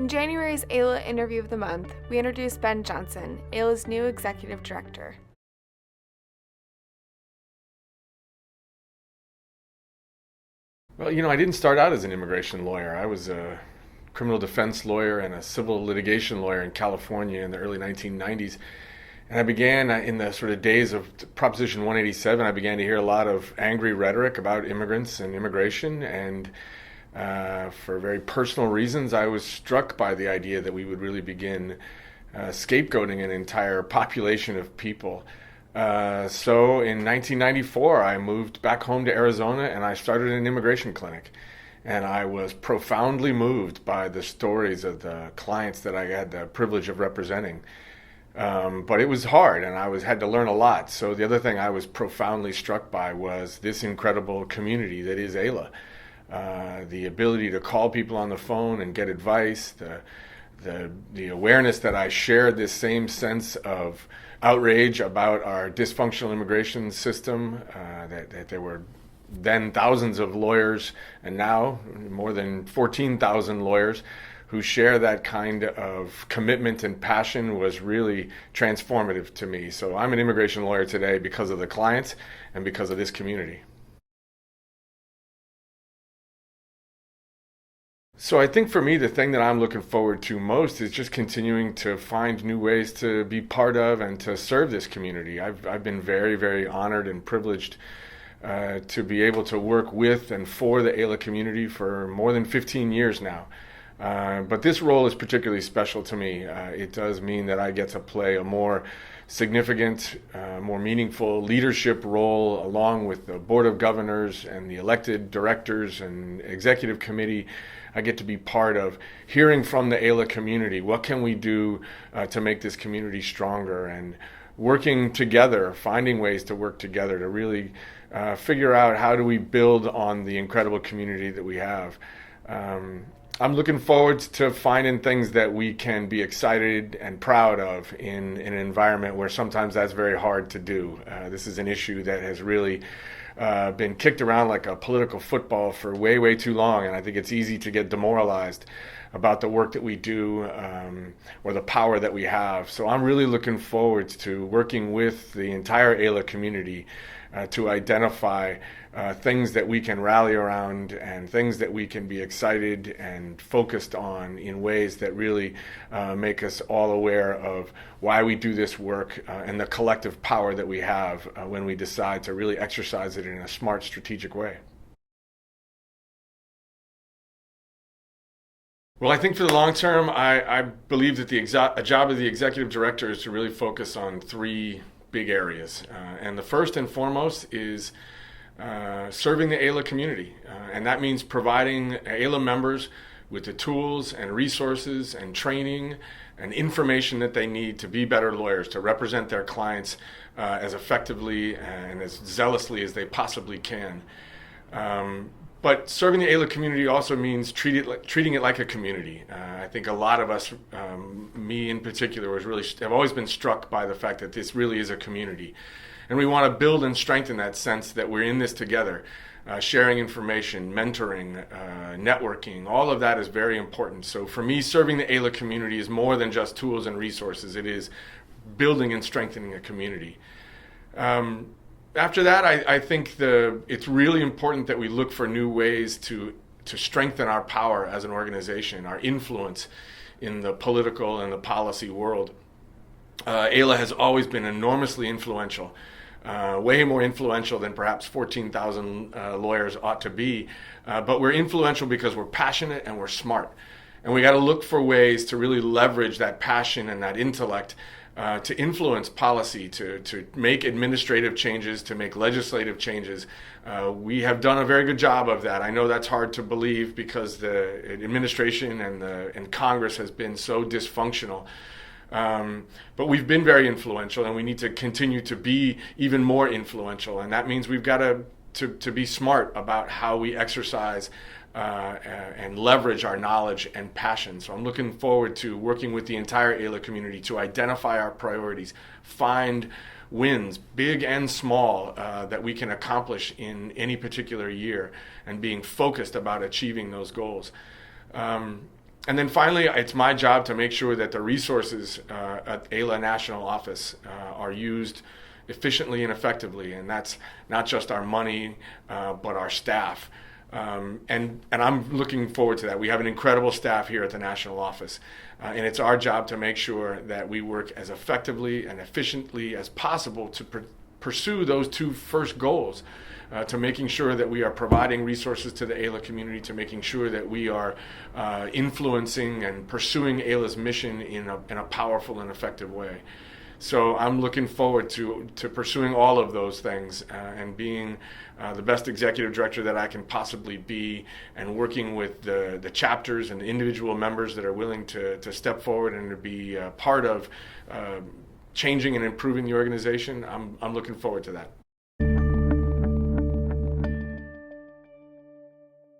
In January's AILA Interview of the Month, we introduced Ben Johnson, AILA's new Executive Director. Well, I didn't start out as an immigration lawyer. I was a criminal defense lawyer and a civil litigation lawyer in California in the early 1990s. And I began in the sort of days of Proposition 187, I began to hear a lot of angry rhetoric about immigrants and immigration. And for very personal reasons, I was struck by the idea that we would really begin scapegoating an entire population of people. So in 1994, I moved back home to Arizona and I started an immigration clinic. And I was profoundly moved by the stories of the clients that I had the privilege of representing. But it was hard and I had to learn a lot. So the other thing I was profoundly struck by was this incredible community that is AILA. The ability to call people on the phone and get advice, the awareness that I shared this same sense of outrage about our dysfunctional immigration system, that there were then thousands of lawyers and now more than 14,000 lawyers who share that kind of commitment and passion was really transformative to me. So I'm an immigration lawyer today because of the clients and because of this community. So I think for me, the thing that I'm looking forward to most is just continuing to find new ways to be part of and to serve this community. I've been very, very honored and privileged to be able to work with and for the AILA community for more than 15 years now. But this role is particularly special to me. It does mean that I get to play a more significant, more meaningful leadership role along with the Board of Governors and the elected directors and executive committee. I get to be part of hearing from the AILA community. What can we do to make this community stronger? And working together, finding ways to work together to really figure out how do we build on the incredible community that we have. I'm looking forward to finding things that we can be excited and proud of in an environment where sometimes that's very hard to do. This is an issue that has really been kicked around like a political football for way, way too long, and I think it's easy to get demoralized about the work that we do or the power that we have. So I'm really looking forward to working with the entire AILA community to identify things that we can rally around and things that we can be excited and focused on in ways that really make us all aware of why we do this work and the collective power that we have when we decide to really exercise it in a smart, strategic way. Well, I think for the long term, I believe that the job of the executive director is to really focus on three big areas. And the first and foremost is serving the AILA community. And that means providing AILA members with the tools and resources and training and information that they need to be better lawyers, to represent their clients as effectively and as zealously as they possibly can. But serving the AILA community also means treating it like a community. I think a lot of us, me in particular, have always been struck by the fact that this really is a community. And we want to build and strengthen that sense that we're in this together. Sharing information, mentoring, networking, all of that is very important. So for me, serving the AILA community is more than just tools and resources. It is building and strengthening a community. After that, I think it's really important that we look for new ways to strengthen our power as an organization, our influence in the political and the policy world. AILA has always been enormously influential, way more influential than perhaps 14,000 lawyers ought to be. But we're influential because we're passionate and we're smart. And we got to look for ways to really leverage that passion and that intellect to influence policy, to make administrative changes, to make legislative changes. We have done a very good job of that. I know that's hard to believe because the administration and Congress has been so dysfunctional. But we've been very influential, and we need to continue to be even more influential. And that means we've got to be smart about how we exercise and leverage our knowledge and passion. So I'm looking forward to working with the entire AILA community to identify our priorities, find wins, big and small, that we can accomplish in any particular year, and being focused about achieving those goals. And then finally, it's my job to make sure that the resources at AILA National Office are used efficiently and effectively, and that's not just our money, but our staff. And I'm looking forward to that. We have an incredible staff here at the National Office, and it's our job to make sure that we work as effectively and efficiently as possible to pursue those two first goals, to making sure that we are providing resources to the AILA community, to making sure that we are influencing and pursuing AILA's mission in a powerful and effective way. So I'm looking forward to pursuing all of those things and being the best executive director that I can possibly be, and working with the chapters and the individual members that are willing to step forward and to be part of changing and improving the organization. I'm looking forward to that.